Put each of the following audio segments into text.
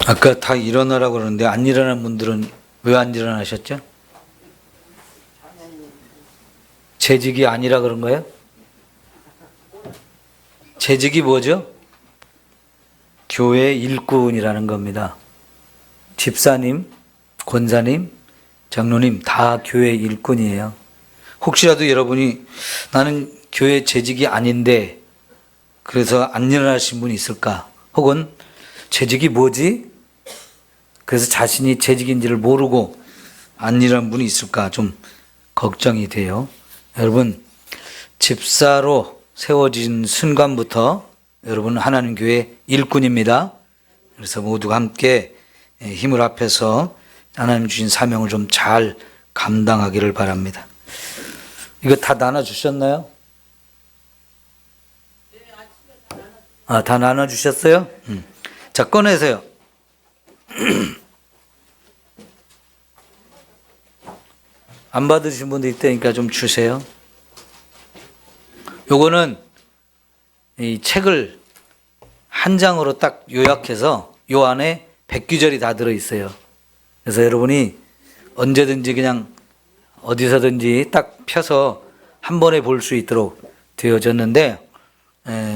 아까 다 일어나라고 그러는데 안 일어난 분들은 왜 안 일어나셨죠? 재직이 아니라 그런 거예요? 재직이 뭐죠? 교회 일꾼이라는 겁니다. 집사님, 권사님, 장로님 다 교회 일꾼이에요. 혹시라도 여러분이 나는 교회 재직이 아닌데 그래서 안 일어나신 분이 있을까? 혹은 재직이 뭐지? 그래서 자신이 재직인지를 모르고 안 일어난 분이 있을까? 좀 걱정이 돼요. 여러분, 집사로 세워진 순간부터 여러분 하나님 교회 일꾼입니다. 그래서 모두가 함께 힘을 합해서 하나님 주신 사명을 좀 잘 감당하기를 바랍니다. 이거 다 나눠주셨나요? 아, 다 나눠주셨어요? 자, 꺼내세요. 안 받으신 분도 있다니까 좀 주세요. 요거는 이 책을 한 장으로 딱 요약해서 요 안에 100규절이 다 들어있어요. 그래서 여러분이 언제든지 그냥 어디서든지 딱 펴서 한 번에 볼 수 있도록 되어졌는데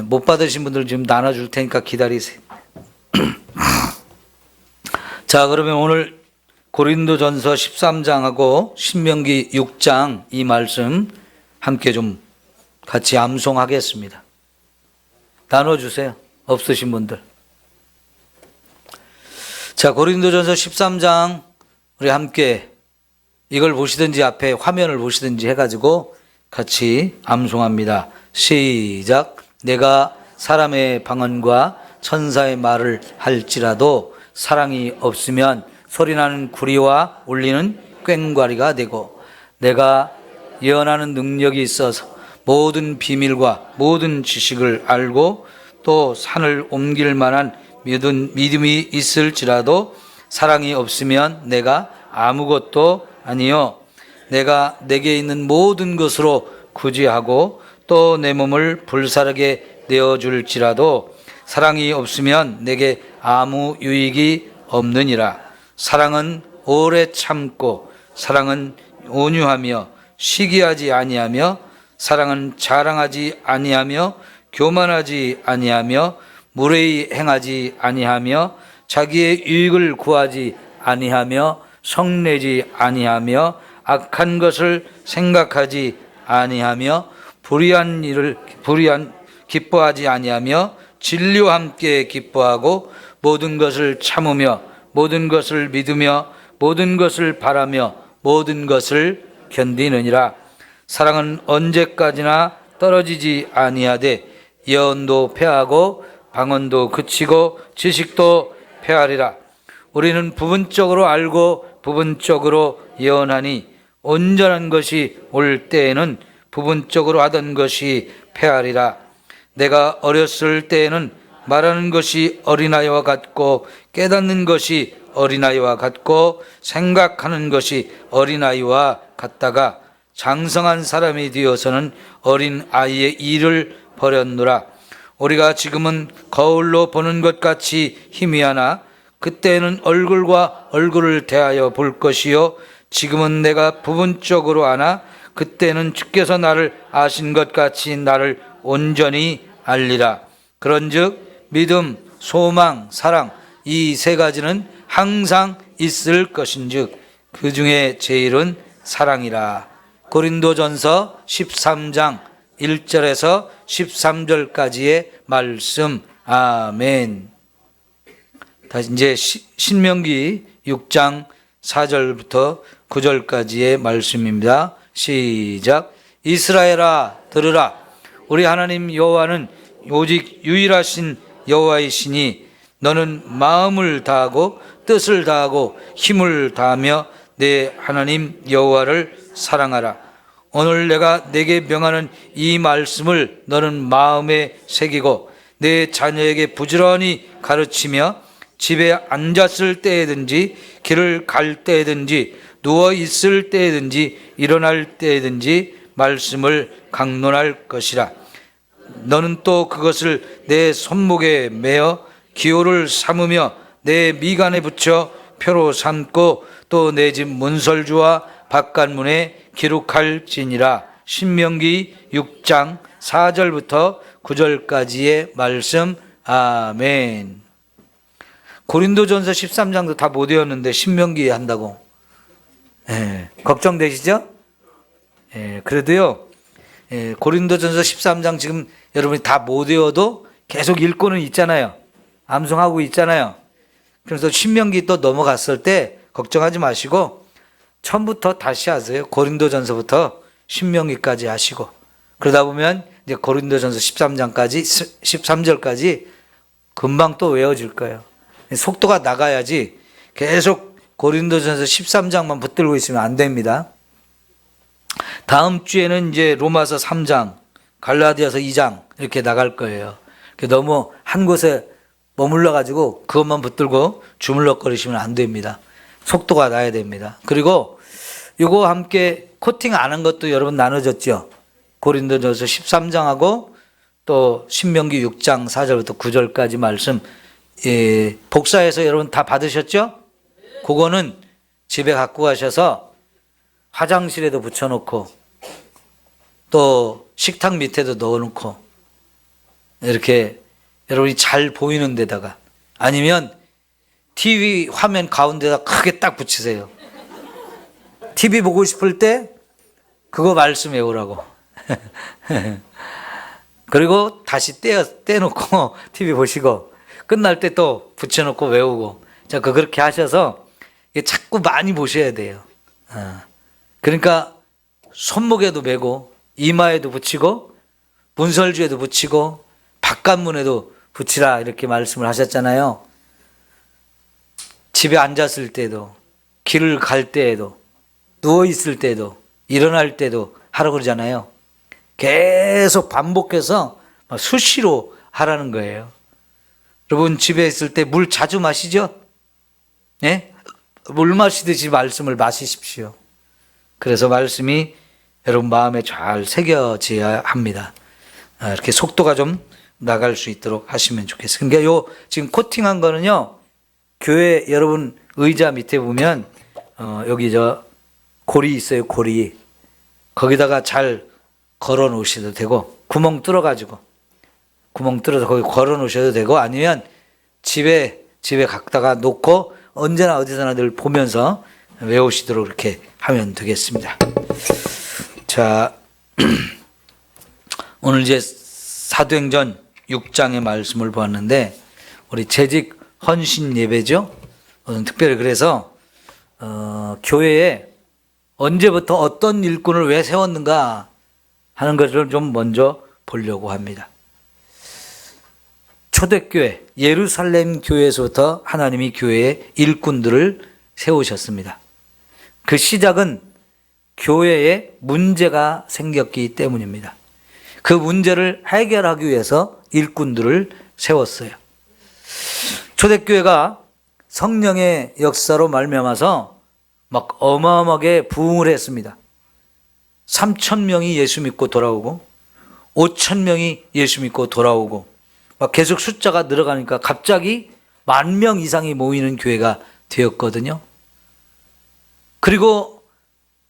못 받으신 분들 지금 나눠줄 테니까 기다리세요. 자, 그러면 오늘 고린도전서 13장하고 신명기 6장 이 말씀 함께 좀 같이 암송하겠습니다. 나눠주세요. 없으신 분들. 자, 고린도전서 13장 우리 함께 이걸 보시든지 앞에 화면을 보시든지 해가지고 같이 암송합니다. 시작. 내가 사람의 방언과 천사의 말을 할지라도 사랑이 없으면 소리나는 구리와 울리는 꽹과리가 되고, 내가 예언하는 능력이 있어서 모든 비밀과 모든 지식을 알고 또 산을 옮길 만한 믿음이 있을지라도 사랑이 없으면 내가 아무것도 아니요, 내가 내게 있는 모든 것으로 구제하고 또 내 몸을 불사르게 내어줄지라도 사랑이 없으면 내게 아무 유익이 없느니라. 사랑은 오래 참고 사랑은 온유하며 시기하지 아니하며 사랑은 자랑하지 아니하며 교만하지 아니하며 무례히 행하지 아니하며 자기의 유익을 구하지 아니하며 성내지 아니하며 악한 것을 생각하지 아니하며 불의한 기뻐하지 아니하며 진리와 함께 기뻐하고 모든 것을 참으며 모든 것을 믿으며 모든 것을 바라며 모든 것을 견디느니라. 사랑은 언제까지나 떨어지지 아니하되 예언도 패하고 방언도 그치고 지식도 패하리라. 우리는 부분적으로 알고 부분적으로 예언하니 온전한 것이 올 때에는 부분적으로 하던 것이 패하리라. 내가 어렸을 때에는 말하는 것이 어린아이와 같고 깨닫는 것이 어린아이와 같고 생각하는 것이 어린아이와 같다가 장성한 사람이 되어서는 어린아이의 일을 버렸노라. 우리가 지금은 거울로 보는 것 같이 희미하나 그때는 얼굴과 얼굴을 대하여 볼 것이요, 지금은 내가 부분적으로 아나 그때는 주께서 나를 아신 것 같이 나를 온전히 알리라. 그런즉 믿음, 소망, 사랑 이 세 가지는 항상 있을 것인즉 그 중에 제일은 사랑이라. 고린도전서 13장 1절에서 13절까지의 말씀. 아멘. 다시 이제 신명기 6장 4절부터 9절까지의 말씀입니다. 시작. 이스라엘아 들으라. 우리 하나님 여호와는 오직 유일하신 여호와이시니 너는 마음을 다하고 뜻을 다하고 힘을 다하며 내 하나님 여호와를 사랑하라. 오늘 내가 내게 명하는 이 말씀을 너는 마음에 새기고 내 자녀에게 부지런히 가르치며 집에 앉았을 때에든지 길을 갈 때에든지 누워 있을 때에든지 일어날 때에든지 말씀을 강론할 것이라. 너는 또 그것을 내 손목에 매어 기호를 삼으며 내 미간에 붙여 표로 삼고 또 내 집 문설주와 바깥문에 기록할지니라. 신명기 6장 4절부터 9절까지의 말씀. 아멘. 고린도전서 13장도 다 못 외웠는데 신명기 한다고. 걱정되시죠? 그래도요, 고린도전서 13장 지금 여러분이 다 못 외워도 계속 읽고는 있잖아요. 암송하고 있잖아요. 그래서 신명기 또 넘어갔을 때 걱정하지 마시고 처음부터 다시 하세요. 고린도전서부터 신명기까지 하시고, 그러다 보면 이제 고린도전서 13장까지 13절까지 금방 또 외워질 거예요. 속도가 나가야지 계속 고린도전서 13장만 붙들고 있으면 안 됩니다. 다음 주에는 이제 로마서 3장, 갈라디아서 2장 이렇게 나갈 거예요. 너무 한 곳에 머물러 가지고 그것만 붙들고 주물럭거리시면 안 됩니다. 속도가 나야 됩니다. 그리고 이거 함께 코팅 안 한 것도 여러분 나눠졌죠. 고린도전서 13장하고 또 신명기 6장 4절부터 9절까지 말씀, 복사해서 여러분 다 받으셨죠? 그거는 집에 갖고 가셔서 화장실에도 붙여놓고 또 식탁 밑에도 넣어놓고 이렇게 여러분이 잘 보이는 데다가, 아니면 TV 화면 가운데다 크게 딱 붙이세요. TV 보고 싶을 때 그거 말씀 외우라고. 그리고 다시 떼놓고 TV 보시고 끝날 때 또 붙여놓고 외우고. 자, 그렇게 하셔서 자꾸 많이 보셔야 돼요. 그러니까 손목에도 메고 이마에도 붙이고 문설주에도 붙이고 바깥문에도 붙이라 이렇게 말씀을 하셨잖아요. 집에 앉았을 때도, 길을 갈 때에도, 누워있을 때도, 일어날 때도 하라고 그러잖아요. 계속 반복해서 수시로 하라는 거예요. 여러분 집에 있을 때 물 자주 마시죠? 네? 물 마시듯이 말씀을 마시십시오. 그래서 말씀이 여러분 마음에 잘 새겨져야 합니다. 이렇게 속도가 좀 나갈 수 있도록 하시면 좋겠어요. 그러니까 요 지금 코팅한 거는요, 교회 여러분 의자 밑에 보면 여기 저 고리 있어요. 고리. 거기다가 잘 걸어 놓으셔도 되고, 구멍 뚫어서 거기 걸어 놓으셔도 되고, 아니면 집에 갖다가 놓고 언제나 어디서나 늘 보면서 외우시도록 이렇게 하면 되겠습니다. 자, 오늘 이제 사도행전 6장의 말씀을 보았는데, 우리 재직 헌신 예배죠. 특별히 그래서 교회에 언제부터 어떤 일꾼을 왜 세웠는가 하는 것을 좀 먼저 보려고 합니다. 초대교회 예루살렘 교회에서부터 하나님이 교회에 일꾼들을 세우셨습니다. 그 시작은 교회에 문제가 생겼기 때문입니다. 그 문제를 해결하기 위해서 일꾼들을 세웠어요. 초대교회가 성령의 역사로 말미암아서 막 어마어마하게 부흥을 했습니다. 3,000명이 예수 믿고 돌아오고 5,000명이 예수 믿고 돌아오고 막 계속 숫자가 늘어가니까 갑자기 10,000명 이상이 모이는 교회가 되었거든요. 그리고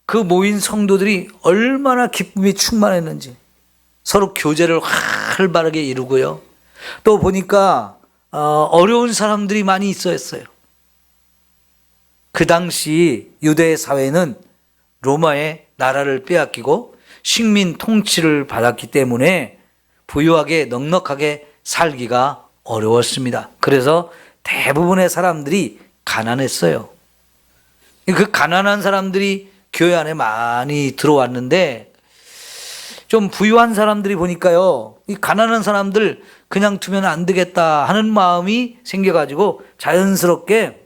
그 모인 성도들이 얼마나 기쁨이 충만했는지 서로 교제를 활발하게 이루고요. 또 보니까 어려운 사람들이 많이 있었어요. 그 당시 유대 사회는 로마의 나라를 빼앗기고 식민 통치를 받았기 때문에 부유하게 넉넉하게 살기가 어려웠습니다. 그래서 대부분의 사람들이 가난했어요. 그 가난한 사람들이 교회 안에 많이 들어왔는데, 좀 부유한 사람들이 보니까요, 이 가난한 사람들 그냥 두면 안 되겠다 하는 마음이 생겨가지고 자연스럽게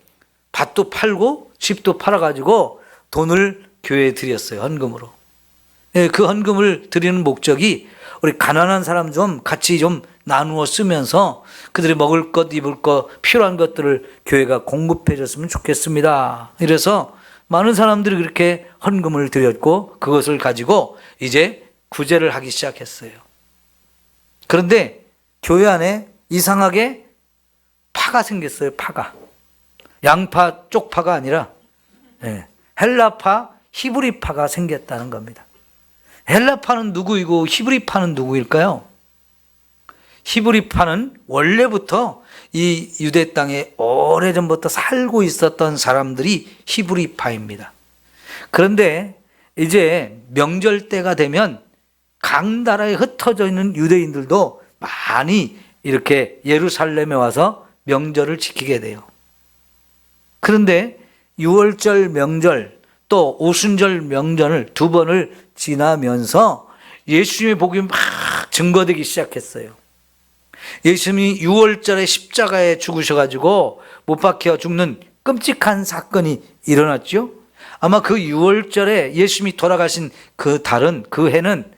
밭도 팔고 집도 팔아가지고 돈을 교회에 드렸어요. 헌금으로. 그 헌금을 드리는 목적이 우리 가난한 사람 좀 같이 좀 나누어 쓰면서 그들이 먹을 것, 입을 것, 필요한 것들을 교회가 공급해 줬으면 좋겠습니다. 이래서 많은 사람들이 그렇게 헌금을 드렸고 그것을 가지고 이제 구제를 하기 시작했어요. 그런데 교회 안에 이상하게 파가 생겼어요. 파가. 양파, 쪽파가 아니라 헬라파, 히브리파가 생겼다는 겁니다. 헬라파는 누구이고 히브리파는 누구일까요? 히브리파는 원래부터 이 유대 땅에 오래전부터 살고 있었던 사람들이 히브리파입니다. 그런데 이제 명절 때가 되면 각 나라에 흩어져 있는 유대인들도 많이 이렇게 예루살렘에 와서 명절을 지키게 돼요. 그런데 6월절 명절 또 오순절 명절을 두 번을 지나면서 예수님의 복음이 막 증거되기 시작했어요. 예수님이 6월절에 십자가에 죽으셔가지고 못 박혀 죽는 끔찍한 사건이 일어났죠. 아마 그 6월절에 예수님이 돌아가신 그 달은, 그 해는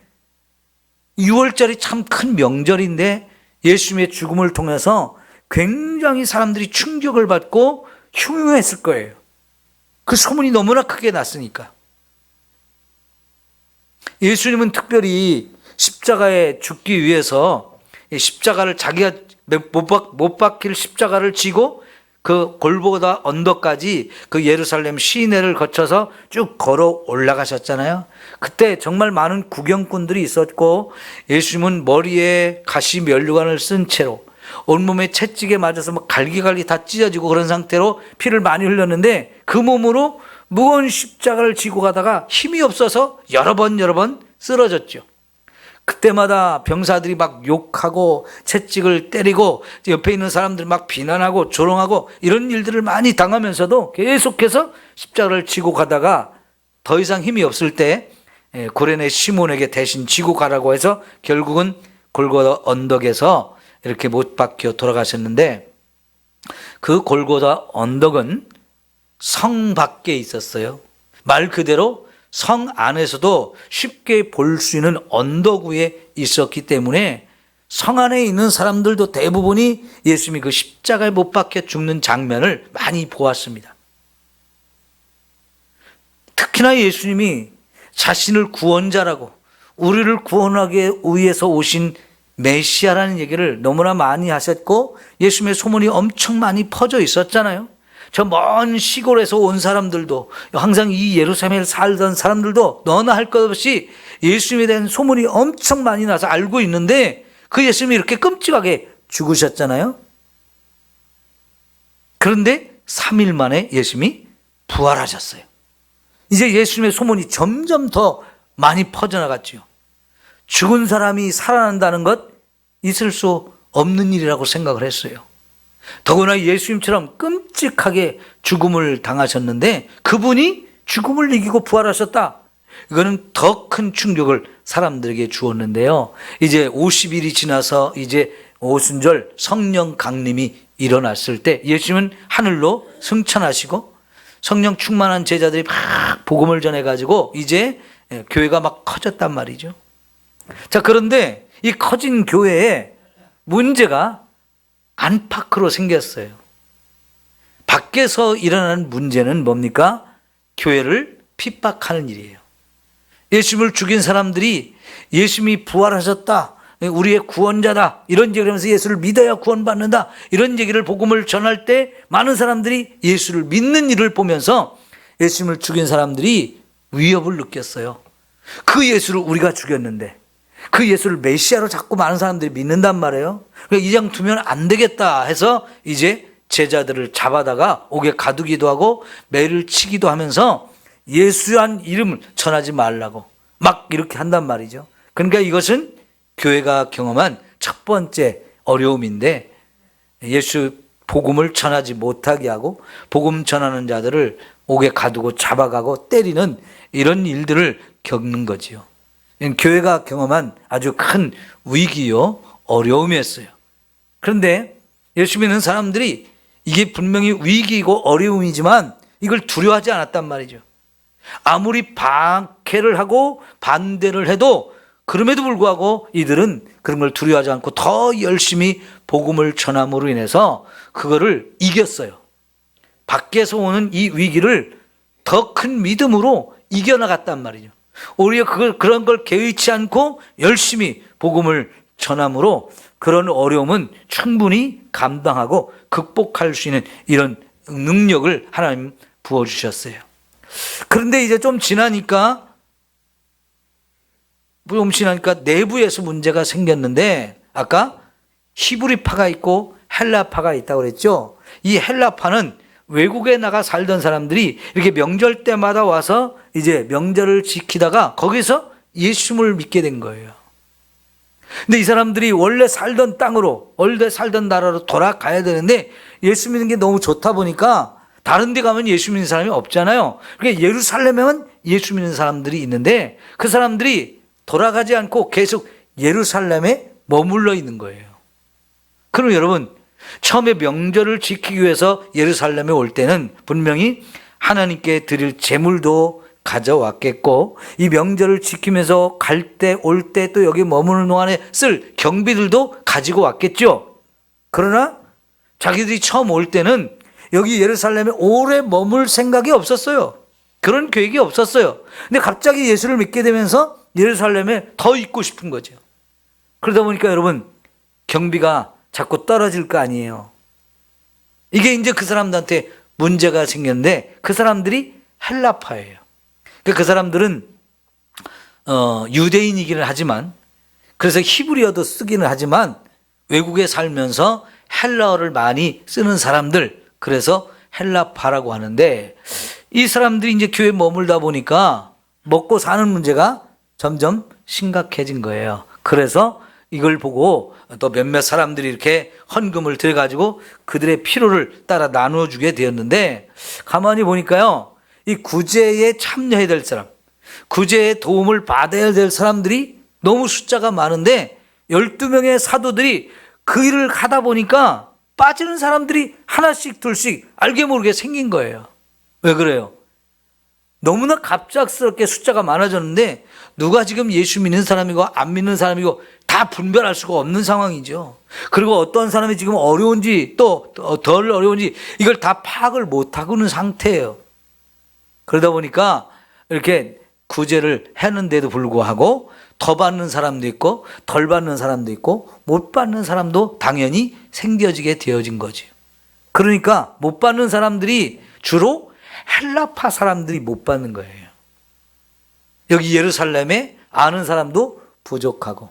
6월절이 참 큰 명절인데 예수님의 죽음을 통해서 굉장히 사람들이 충격을 받고 흉흉했을 거예요. 그 소문이 너무나 크게 났으니까. 예수님은 특별히 십자가에 죽기 위해서 십자가를 자기가 못 박힐 십자가를 지고 그 골고다 언덕까지 그 예루살렘 시내를 거쳐서 쭉 걸어 올라가셨잖아요. 그때 정말 많은 구경꾼들이 있었고 예수님은 머리에 가시 면류관을 쓴 채로 온몸에 채찍에 맞아서 막 갈기갈기 다 찢어지고 그런 상태로 피를 많이 흘렸는데 그 몸으로 무거운 십자가를 지고 가다가 힘이 없어서 여러 번 쓰러졌죠. 그때마다 병사들이 막 욕하고 채찍을 때리고 옆에 있는 사람들 막 비난하고 조롱하고 이런 일들을 많이 당하면서도 계속해서 십자가를 지고 가다가 더 이상 힘이 없을 때 구레네 시몬에게 대신 지고 가라고 해서 결국은 골고다 언덕에서 이렇게 못 박혀 돌아가셨는데 그 골고다 언덕은 성 밖에 있었어요. 말 그대로 성 안에서도 쉽게 볼 수 있는 언덕 위에 있었기 때문에 성 안에 있는 사람들도 대부분이 예수님이 그 십자가에 못 박혀 죽는 장면을 많이 보았습니다. 특히나 예수님이 자신을 구원자라고 우리를 구원하기 위해서 오신 메시아라는 얘기를 너무나 많이 하셨고 예수님의 소문이 엄청 많이 퍼져 있었잖아요. 저 먼 시골에서 온 사람들도 항상 이 예루살렘에 살던 사람들도 너나 할 것 없이 예수님에 대한 소문이 엄청 많이 나서 알고 있는데 그 예수님이 이렇게 끔찍하게 죽으셨잖아요. 그런데 3일 만에 예수님이 부활하셨어요. 이제 예수님의 소문이 점점 더 많이 퍼져나갔죠. 죽은 사람이 살아난다는 것 있을 수 없는 일이라고 생각을 했어요. 더구나 예수님처럼 끔찍하게 죽음을 당하셨는데 그분이 죽음을 이기고 부활하셨다. 이거는 더 큰 충격을 사람들에게 주었는데요. 이제 50일이 지나서 이제 오순절 성령 강림이 일어났을 때 예수님은 하늘로 승천하시고 성령 충만한 제자들이 막 복음을 전해가지고 이제 교회가 막 커졌단 말이죠. 자, 그런데 이 커진 교회에 문제가 안팎으로 생겼어요. 밖에서 일어나는 문제는 뭡니까? 교회를 핍박하는 일이에요. 예수님을 죽인 사람들이 예수님이 부활하셨다, 우리의 구원자다 이런 얘기를 하면서 예수를 믿어야 구원받는다 이런 얘기를 복음을 전할 때 많은 사람들이 예수를 믿는 일을 보면서 예수님을 죽인 사람들이 위협을 느꼈어요. 그 예수를 우리가 죽였는데 그 예수를 메시아로 자꾸 많은 사람들이 믿는단 말이에요. 그러니까 이장 두면 안 되겠다 해서 이제 제자들을 잡아다가 옥에 가두기도 하고 매를 치기도 하면서 예수한 이름을 전하지 말라고 막 이렇게 한단 말이죠. 그러니까 이것은 교회가 경험한 첫 번째 어려움인데 예수 복음을 전하지 못하게 하고 복음 전하는 자들을 옥에 가두고 잡아가고 때리는 이런 일들을 겪는 거지요. 교회가 경험한 아주 큰 위기요 어려움이었어요. 그런데 예수 믿는 사람들이 이게 분명히 위기이고 어려움이지만 이걸 두려워하지 않았단 말이죠. 아무리 박해를 하고 반대를 해도 그럼에도 불구하고 이들은 그런 걸 두려워하지 않고 더 열심히 복음을 전함으로 인해서 그거를 이겼어요. 밖에서 오는 이 위기를 더 큰 믿음으로 이겨나갔단 말이죠. 오히려 그런 걸 개의치 않고 열심히 복음을 전함으로 그런 어려움은 충분히 감당하고 극복할 수 있는 이런 능력을 하나님 부어주셨어요. 그런데 이제 좀 지나니까 내부에서 문제가 생겼는데, 아까 히브리파가 있고 헬라파가 있다고 그랬죠. 이 헬라파는 외국에 나가 살던 사람들이 이렇게 명절 때마다 와서 이제 명절을 지키다가 거기서 예수님을 믿게 된 거예요. 근데 이 사람들이 원래 살던 땅으로, 원래 살던 나라로 돌아가야 되는데 예수 믿는 게 너무 좋다 보니까 다른 데 가면 예수 믿는 사람이 없잖아요. 그러니까 예루살렘에는 예수 믿는 사람들이 있는데 그 사람들이 돌아가지 않고 계속 예루살렘에 머물러 있는 거예요. 그럼 여러분, 처음에 명절을 지키기 위해서 예루살렘에 올 때는 분명히 하나님께 드릴 제물도 가져왔겠고, 이 명절을 지키면서 갈 때, 올 때, 또 여기 머무는 동안에 쓸 경비들도 가지고 왔겠죠. 그러나 자기들이 처음 올 때는 여기 예루살렘에 오래 머물 생각이 없었어요. 그런 계획이 없었어요. 근데 갑자기 예수를 믿게 되면서 예루살렘에 더 있고 싶은 거죠. 그러다 보니까 여러분, 경비가 자꾸 떨어질 거 아니에요. 이게 이제 그 사람들한테 문제가 생겼는데, 그 사람들이 헬라파예요. 그 사람들은 유대인이기는 하지만, 그래서 히브리어도 쓰기는 하지만 외국에 살면서 헬라어를 많이 쓰는 사람들, 그래서 헬라파라고 하는데, 이 사람들이 이제 교회에 머물다 보니까 먹고 사는 문제가 점점 심각해진 거예요. 그래서 이걸 보고 또 몇몇 사람들이 이렇게 헌금을 들여가지고 그들의 필요를 따라 나누어주게 되었는데, 가만히 보니까요, 이 구제에 참여해야 될 사람, 구제의 도움을 받아야 될 사람들이 너무 숫자가 많은데 12명의 사도들이 그 일을 가다 보니까 빠지는 사람들이 하나씩 둘씩 알게 모르게 생긴 거예요. 왜 그래요? 너무나 갑작스럽게 숫자가 많아졌는데 누가 지금 예수 믿는 사람이고 안 믿는 사람이고 다 분별할 수가 없는 상황이죠. 그리고 어떤 사람이 지금 어려운지 또 덜 어려운지 이걸 다 파악을 못하고 있는 상태예요. 그러다 보니까 이렇게 구제를 했는데도 불구하고 더 받는 사람도 있고 덜 받는 사람도 있고 못 받는 사람도 당연히 생겨지게 되어진 거죠. 그러니까 못 받는 사람들이 주로 헬라파 사람들이 못 받는 거예요. 여기 예루살렘에 아는 사람도 부족하고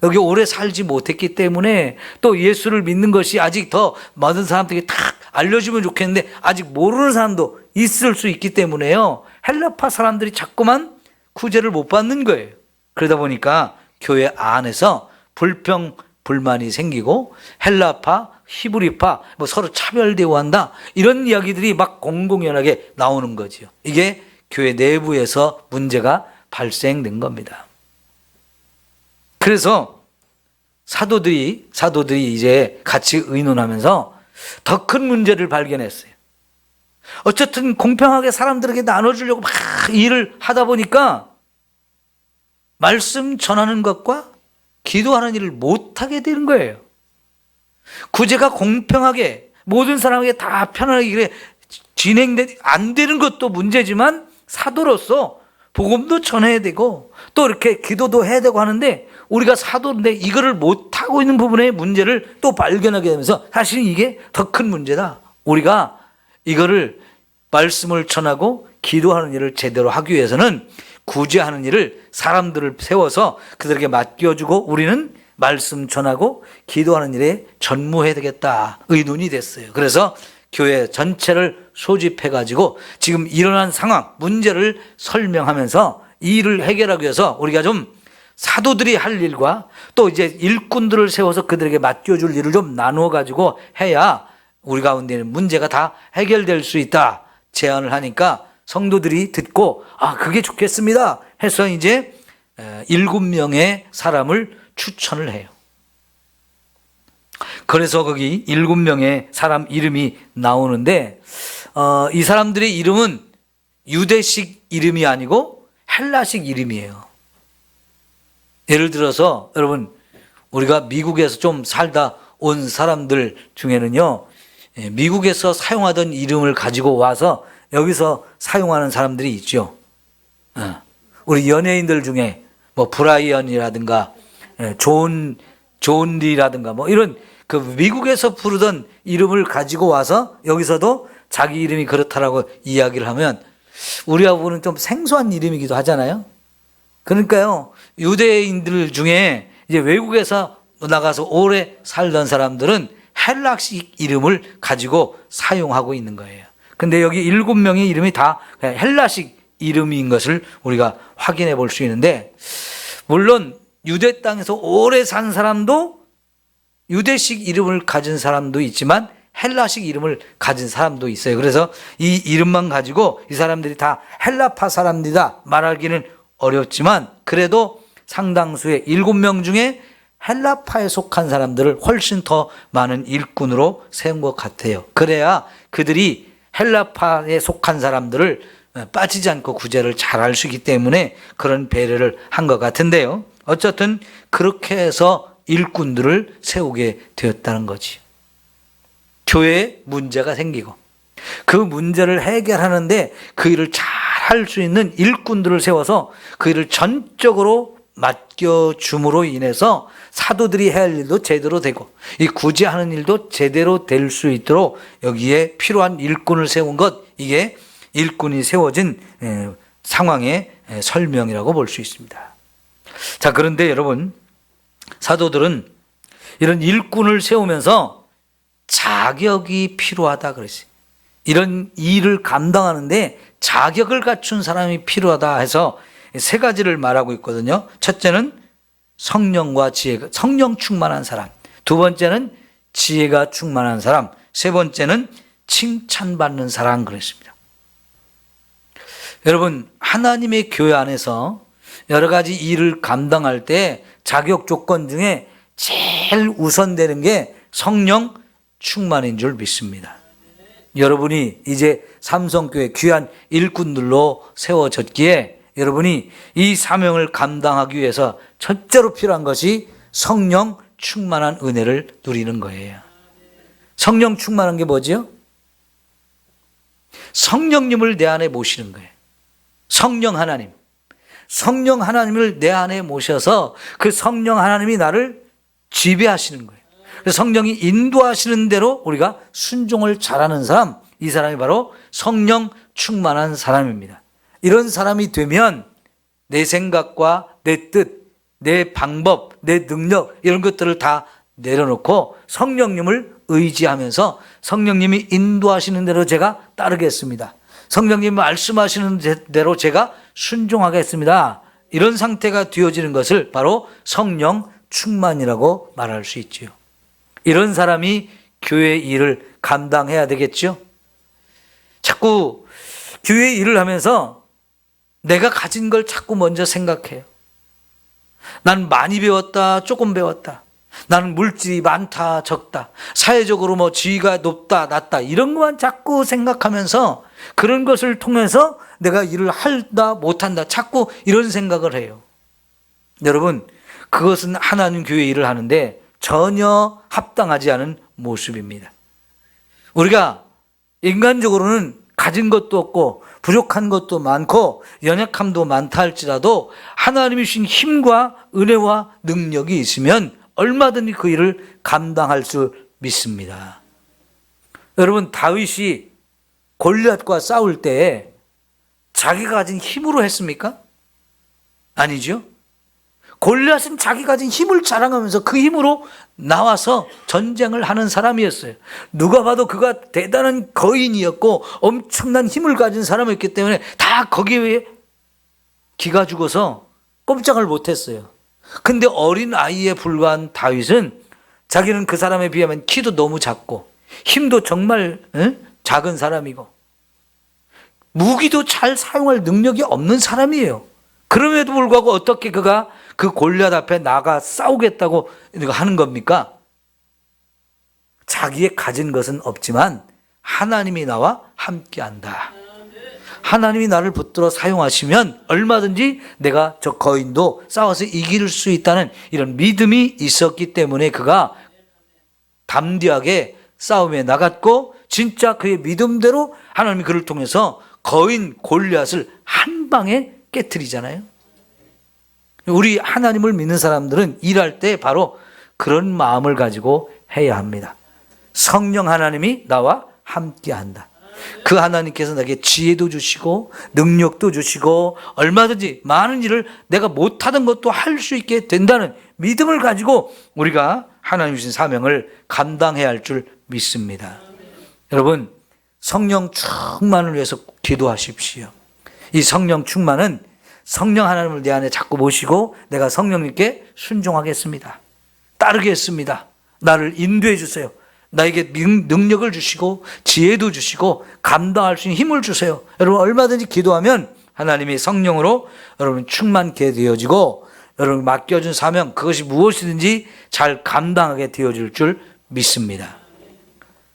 여기 오래 살지 못했기 때문에 또 예수를 믿는 것이 아직 더 많은 사람들에게 탁 알려주면 좋겠는데 아직 모르는 사람도 있을 수 있기 때문에요. 헬라파 사람들이 자꾸만 구제를 못 받는 거예요. 그러다 보니까 교회 안에서 불평, 불만이 생기고 헬라파, 히브리파 뭐 서로 차별 대우한다 이런 이야기들이 막 공공연하게 나오는 거죠. 이게 교회 내부에서 문제가 발생된 겁니다. 그래서 사도들이 이제 같이 의논하면서 더 큰 문제를 발견했어요. 어쨌든 공평하게 사람들에게 나눠주려고 막 일을 하다 보니까 말씀 전하는 것과 기도하는 일을 못하게 되는 거예요. 구제가 공평하게 모든 사람에게 다 편하게 안 되는 것도 문제지만 사도로서 복음도 전해야 되고 또 이렇게 기도도 해야 되고 하는데 우리가 사도인데 이거를 못하고 있는 부분의 문제를 또 발견하게 되면서 사실은 이게 더 큰 문제다. 우리가 이거를 말씀을 전하고 기도하는 일을 제대로 하기 위해서는 구제하는 일을 사람들을 세워서 그들에게 맡겨주고 우리는 말씀 전하고 기도하는 일에 전무해야 되겠다 의논이 됐어요. 그래서 교회 전체를 소집해가지고 지금 일어난 상황, 문제를 설명하면서 이 일을 해결하기 위해서 우리가 좀 사도들이 할 일과 또 이제 일꾼들을 세워서 그들에게 맡겨줄 일을 좀 나누어가지고 해야 우리 가운데 있는 문제가 다 해결될 수 있다 제안을 하니까 성도들이 듣고 그게 좋겠습니다 해서 이제 7명의 사람을 추천을 해요. 그래서 거기 7명의 사람 이름이 나오는데 이 사람들의 이름은 유대식 이름이 아니고 헬라식 이름이에요. 예를 들어서 여러분 우리가 미국에서 좀 살다 온 사람들 중에는요 미국에서 사용하던 이름을 가지고 와서 여기서 사용하는 사람들이 있죠. 우리 연예인들 중에 뭐 브라이언이라든가 존리라든가 뭐 이런 그 미국에서 부르던 이름을 가지고 와서 여기서도 자기 이름이 그렇다라고 이야기를 하면 우리가 보는 좀 생소한 이름이기도 하잖아요. 그러니까요, 유대인들 중에 이제 외국에서 나가서 오래 살던 사람들은 헬라식 이름을 가지고 사용하고 있는 거예요. 근데 여기 7명의 이름이 다 헬라식 이름인 것을 우리가 확인해 볼 수 있는데, 물론 유대 땅에서 오래 산 사람도 유대식 이름을 가진 사람도 있지만 헬라식 이름을 가진 사람도 있어요. 그래서 이 이름만 가지고 이 사람들이 다 헬라파 사람들이다 말하기는 어렵지만, 그래도 상당수의 7명 중에 헬라파에 속한 사람들을 훨씬 더 많은 일꾼으로 세운 것 같아요. 그래야 그들이 헬라파에 속한 사람들을 빠지지 않고 구제를 잘 할 수 있기 때문에 그런 배려를 한 것 같은데요. 어쨌든 그렇게 해서 일꾼들을 세우게 되었다는 거지. 교회에 문제가 생기고 그 문제를 해결하는데 그 일을 잘 할 수 있는 일꾼들을 세워서 그 일을 전적으로 맡겨줌으로 인해서 사도들이 해야 할 일도 제대로 되고 이 구제하는 일도 제대로 될 수 있도록 여기에 필요한 일꾼을 세운 것, 이게 일꾼이 세워진 상황의 설명이라고 볼 수 있습니다. 자, 그런데 여러분, 사도들은 이런 일꾼을 세우면서 자격이 필요하다 그랬어요. 이런 일을 감당하는데 자격을 갖춘 사람이 필요하다 해서 3가지를 말하고 있거든요. 첫째는 성령과 지혜가, 성령 충만한 사람. 2번째는 지혜가 충만한 사람. 3번째는 칭찬받는 사람 그랬습니다. 여러분, 하나님의 교회 안에서 여러 가지 일을 감당할 때 자격 조건 중에 제일 우선되는 게 성령 충만인 줄 믿습니다. 여러분이 이제 삼성교회 귀한 일꾼들로 세워졌기에 여러분이 이 사명을 감당하기 위해서 첫째로 필요한 것이 성령 충만한 은혜를 누리는 거예요. 성령 충만한 게 뭐죠? 성령님을 내 안에 모시는 거예요. 성령 하나님. 성령 하나님을 내 안에 모셔서 그 성령 하나님이 나를 지배하시는 거예요. 그래서 성령이 인도하시는 대로 우리가 순종을 잘하는 사람, 이 사람이 바로 성령 충만한 사람입니다. 이런 사람이 되면 내 생각과 내 뜻, 내 방법, 내 능력 이런 것들을 다 내려놓고 성령님을 의지하면서 성령님이 인도하시는 대로 제가 따르겠습니다. 성령님이 말씀하시는 대로 제가 순종하겠습니다. 이런 상태가 되어지는 것을 바로 성령 충만이라고 말할 수 있지요. 이런 사람이 교회 일을 감당해야 되겠죠. 자꾸 교회 일을 하면서 내가 가진 걸 자꾸 먼저 생각해요. 난 많이 배웠다, 조금 배웠다. 나는 물질이 많다, 적다. 사회적으로 뭐 지위가 높다, 낮다. 이런 것만 자꾸 생각하면서 그런 것을 통해서 내가 일을 한다, 못한다. 자꾸 이런 생각을 해요. 여러분, 그것은 하나님 교회 일을 하는데 전혀 합당하지 않은 모습입니다. 우리가 인간적으로는 가진 것도 없고 부족한 것도 많고 연약함도 많다 할지라도 하나님이 주신 힘과 은혜와 능력이 있으면 얼마든지 그 일을 감당할 수 믿습니다. 여러분, 다윗이 골리앗과 싸울 때 자기가 가진 힘으로 했습니까? 아니죠. 골리앗은 자기가 가진 힘을 자랑하면서 그 힘으로 나와서 전쟁을 하는 사람이었어요. 누가 봐도 그가 대단한 거인이었고 엄청난 힘을 가진 사람이었기 때문에 다 거기에 기가 죽어서 꼼짝을 못했어요. 근데 어린 아이에 불과한 다윗은 자기는 그 사람에 비하면 키도 너무 작고 힘도 정말 작은 사람이고 무기도 잘 사용할 능력이 없는 사람이에요. 그럼에도 불구하고 어떻게 그가 그 골리앗 앞에 나가 싸우겠다고 하는 겁니까? 자기의 가진 것은 없지만 하나님이 나와 함께한다. 하나님이 나를 붙들어 사용하시면 얼마든지 내가 저 거인도 싸워서 이길 수 있다는 이런 믿음이 있었기 때문에 그가 담대하게 싸움에 나갔고 진짜 그의 믿음대로 하나님이 그를 통해서 거인 골리앗을 한 방에 깨트리잖아요. 우리 하나님을 믿는 사람들은 일할 때 바로 그런 마음을 가지고 해야 합니다. 성령 하나님이 나와 함께한다. 그 하나님께서 내게 지혜도 주시고 능력도 주시고 얼마든지 많은 일을 내가 못하던 것도 할 수 있게 된다는 믿음을 가지고 우리가 하나님 주신 사명을 감당해야 할 줄 믿습니다. 여러분, 성령 충만을 위해서 기도하십시오. 이 성령 충만은 성령 하나님을 내 안에 자꾸 모시고 내가 성령님께 순종하겠습니다. 따르겠습니다. 나를 인도해 주세요. 나에게 능력을 주시고 지혜도 주시고 감당할 수 있는 힘을 주세요. 여러분, 얼마든지 기도하면 하나님이 성령으로 여러분 충만케 되어지고 여러분 맡겨준 사명, 그것이 무엇이든지 잘 감당하게 되어질 줄 믿습니다.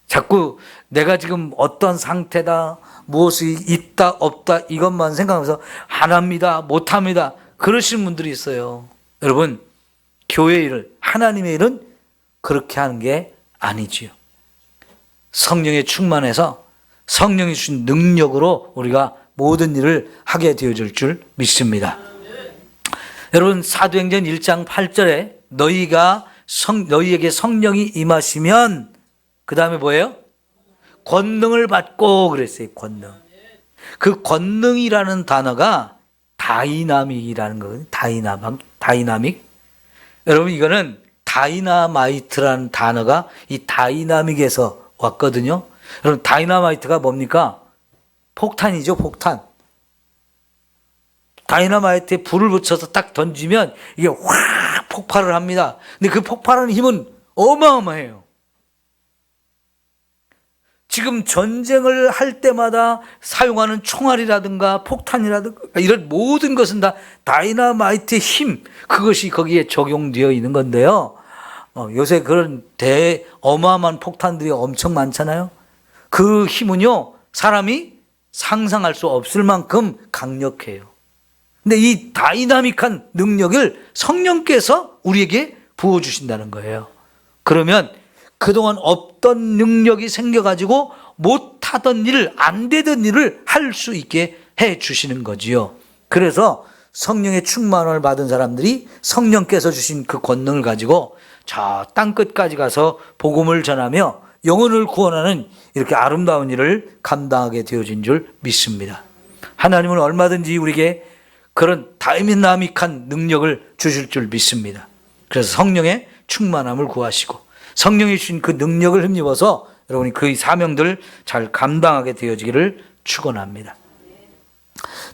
자꾸 내가 지금 어떤 상태다, 무엇이 있다 없다 이것만 생각하면서 안 합니다, 못합니다 그러시는 분들이 있어요. 여러분, 교회 일을, 하나님의 일은 그렇게 하는 게 아니지요. 성령에 충만해서 성령이 주신 능력으로 우리가 모든 일을 하게 되어질 줄 믿습니다. 여러분, 사도행전 1장 8절에 너희에게 성령이 임하시면 그 다음에 뭐예요? 권능을 받고 그랬어요. 권능. 그 권능이라는 단어가 다이나믹이라는 거거든요. 다이나믹. 여러분, 이거는 다이나마이트라는 단어가 이 다이나믹에서 왔거든요. 여러분, 다이나마이트가 뭡니까? 폭탄이죠, 폭탄. 다이나마이트에 불을 붙여서 딱 던지면 이게 확 폭발을 합니다. 근데 그 폭발하는 힘은 어마어마해요. 지금 전쟁을 할 때마다 사용하는 총알이라든가 폭탄이라든가 이런 모든 것은 다 다이나마이트의 힘, 그것이 거기에 적용되어 있는 건데요. 요새 그런 어마어마한 폭탄들이 엄청 많잖아요. 그 힘은요, 사람이 상상할 수 없을 만큼 강력해요. 근데 이 다이나믹한 능력을 성령께서 우리에게 부어주신다는 거예요. 그러면 그동안 없던 능력이 생겨가지고 못하던 일을, 안 되던 일을 할 수 있게 해 주시는 거지요. 그래서 성령의 충만을 받은 사람들이 성령께서 주신 그 권능을 가지고 저 땅끝까지 가서 복음을 전하며 영혼을 구원하는 이렇게 아름다운 일을 감당하게 되어진 줄 믿습니다. 하나님은 얼마든지 우리에게 그런 다이나믹한 능력을 주실 줄 믿습니다. 그래서 성령의 충만함을 구하시고 성령이 주신 그 능력을 힘입어서 여러분이 그 사명들을 잘 감당하게 되어지기를 축원합니다.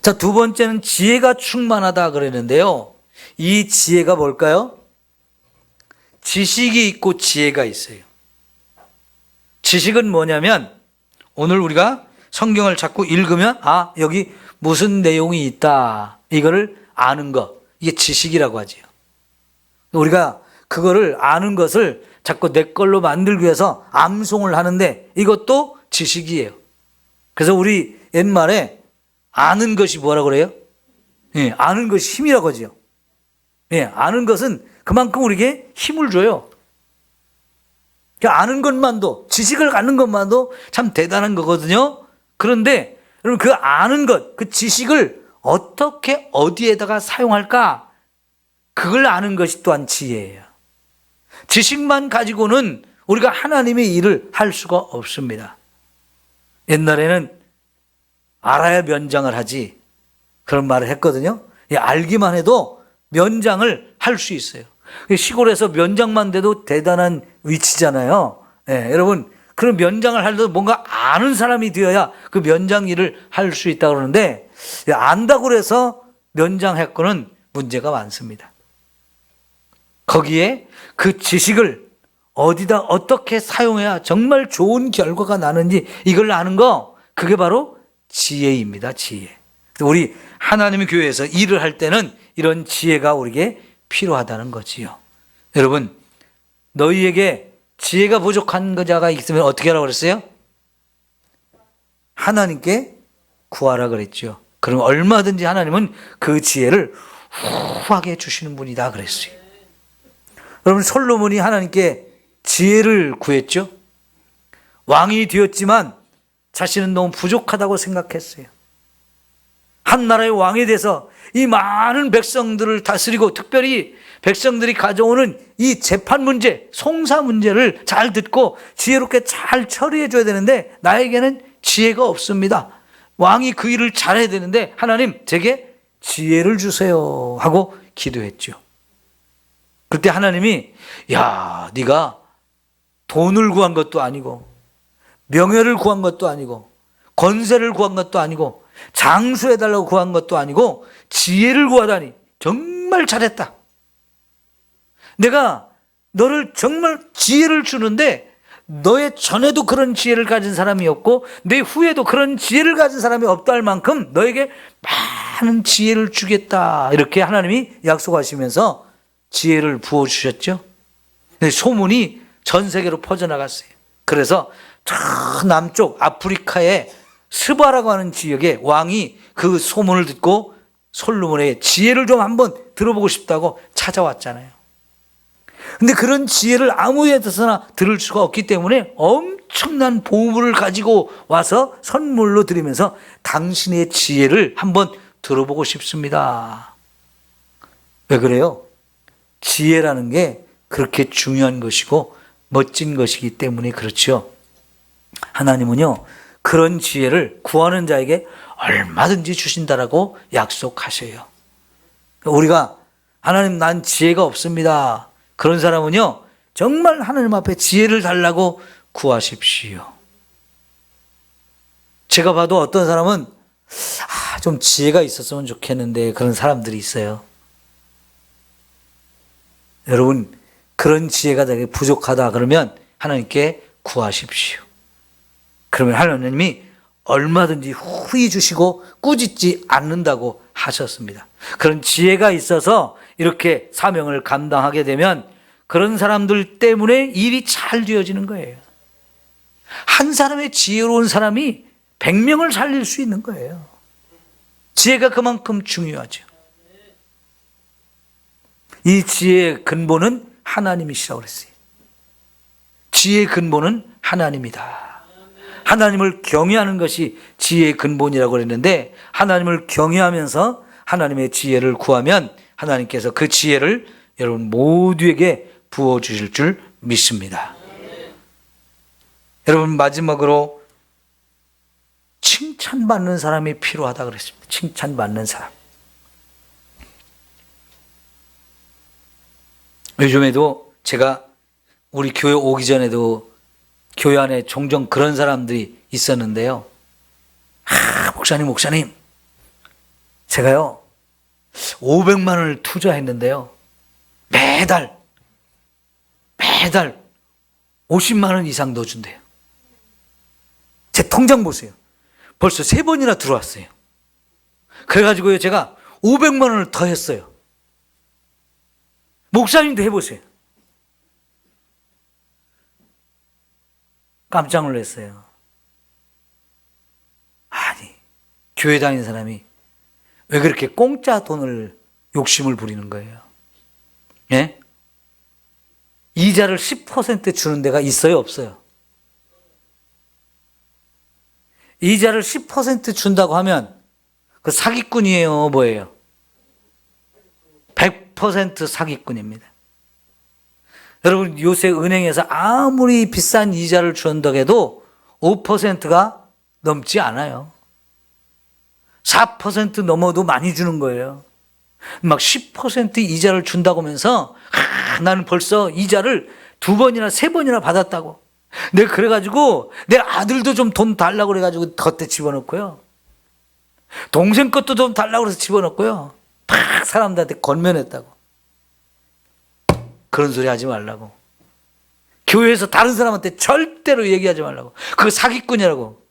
자, 두 번째는 지혜가 충만하다 그랬는데요. 이 지혜가 뭘까요? 지식이 있고 지혜가 있어요. 지식은 뭐냐면 오늘 우리가 성경을 자꾸 읽으면 여기 무슨 내용이 있다, 이거를 아는 것, 이게 지식이라고 하지요. 우리가 그거를 아는 것을 자꾸 내 걸로 만들기 위해서 암송을 하는데 이것도 지식이에요. 그래서 우리 옛말에 아는 것이 뭐라고 그래요? 아는 것이 힘이라고 하죠. 아는 것은 그만큼 우리에게 힘을 줘요. 아는 것만도, 지식을 갖는 것만도 참 대단한 거거든요. 그런데 여러분, 그 아는 것, 그 지식을 어떻게 어디에다가 사용할까? 그걸 아는 것이 또한 지혜예요. 지식만 가지고는 우리가 하나님의 일을 할 수가 없습니다. 옛날에는 알아야 면장을 하지, 그런 말을 했거든요. 알기만 해도 면장을 할 수 있어요. 시골에서 면장만 돼도 대단한 위치잖아요. 여러분, 그런 면장을 하려도 뭔가 아는 사람이 되어야 그 면장 일을 할 수 있다고 그러는데, 안다고 해서 면장했고는 문제가 많습니다. 거기에 그 지식을 어디다 어떻게 사용해야 정말 좋은 결과가 나는지 이걸 아는 거, 그게 바로 지혜입니다. 지혜. 우리 하나님의 교회에서 일을 할 때는 이런 지혜가 우리에게 필요하다는 거지요. 여러분, 너희에게 지혜가 부족한 자가 있으면 어떻게 하라고 그랬어요? 하나님께 구하라 그랬죠. 그럼 얼마든지 하나님은 그 지혜를 후하게 주시는 분이다 그랬어요. 여러분, 솔로몬이 하나님께 지혜를 구했죠. 왕이 되었지만 자신은 너무 부족하다고 생각했어요. 한 나라의 왕이 돼서 이 많은 백성들을 다스리고 특별히 백성들이 가져오는 이 재판 문제, 송사 문제를 잘 듣고 지혜롭게 잘 처리해 줘야 되는데 나에게는 지혜가 없습니다. 왕이 그 일을 잘해야 되는데 하나님 제게 지혜를 주세요 하고 기도했죠. 그때 하나님이 야, 네가 돈을 구한 것도 아니고 명예를 구한 것도 아니고 권세를 구한 것도 아니고 장수해달라고 구한 것도 아니고 지혜를 구하다니 정말 잘했다. 내가 너를 정말 지혜를 주는데 너의 전에도 그런 지혜를 가진 사람이 없고 내 후에도 그런 지혜를 가진 사람이 없다 할 만큼 너에게 많은 지혜를 주겠다. 이렇게 하나님이 약속하시면서 지혜를 부어주셨죠. 소문이 전 세계로 퍼져나갔어요. 그래서 저 남쪽 아프리카의 스바라고 하는 지역에 왕이 그 소문을 듣고 솔로몬의 지혜를 좀 한번 들어보고 싶다고 찾아왔잖아요. 근데 그런 지혜를 아무 데서나 들을 수가 없기 때문에 엄청난 보물을 가지고 와서 선물로 드리면서 당신의 지혜를 한번 들어보고 싶습니다. 왜 그래요? 지혜라는 게 그렇게 중요한 것이고 멋진 것이기 때문에 그렇죠. 하나님은요, 그런 지혜를 구하는 자에게 얼마든지 주신다라고 약속하셔요. 우리가 하나님 난 지혜가 없습니다. 그런 사람은요, 정말 하나님 앞에 지혜를 달라고 구하십시오. 제가 봐도 어떤 사람은 좀 지혜가 있었으면 좋겠는데 그런 사람들이 있어요. 여러분, 그런 지혜가 되게 부족하다 그러면 하나님께 구하십시오. 그러면 하나님이 얼마든지 후히 주시고 꾸짖지 않는다고 하셨습니다. 그런 지혜가 있어서 이렇게 사명을 감당하게 되면 그런 사람들 때문에 일이 잘 되어지는 거예요. 한 사람의 지혜로운 사람이 100명을 살릴 수 있는 거예요. 지혜가 그만큼 중요하죠. 이 지혜의 근본은 하나님이시라고 그랬어요. 지혜의 근본은 하나님이다. 하나님을 경외하는 것이 지혜의 근본이라고 그랬는데 하나님을 경외하면서 하나님의 지혜를 구하면 하나님께서 그 지혜를 여러분 모두에게 부어주실 줄 믿습니다. 여러분 마지막으로 칭찬받는 사람이 필요하다 그랬습니다. 칭찬받는 사람. 요즘에도 제가 우리 교회 오기 전에도 교회 안에 종종 그런 사람들이 있었는데요. 목사님, 제가요, 500만 원을 투자했는데요. 매달 50만 원 이상 넣어준대요. 제 통장 보세요. 벌써 3번이나 들어왔어요. 그래가지고요, 제가 500만 원을 더 했어요. 목사님도 해보세요. 깜짝 놀랐어요. 아니, 교회 다니는 사람이 왜 그렇게 공짜 돈을 욕심을 부리는 거예요? 예? 이자를 10% 주는 데가 있어요, 없어요? 이자를 10% 준다고 하면 그 사기꾼이에요, 뭐예요? 100% 사기꾼입니다. 여러분, 요새 은행에서 아무리 비싼 이자를 준다고 해도 5%가 넘지 않아요. 4% 넘어도 많이 주는 거예요. 막 10% 이자를 준다고 하면서 나는 벌써 이자를 2번이나 3번이나 받았다고. 내가 그래가지고 내 아들도 좀 돈 달라고 그래가지고 겉에 집어넣고요. 동생 것도 좀 달라고 그래서 집어넣고요. 막 사람들한테 건면했다고. 그런 소리 하지 말라고. 교회에서 다른 사람한테 절대로 얘기하지 말라고. 그거 사기꾼이라고.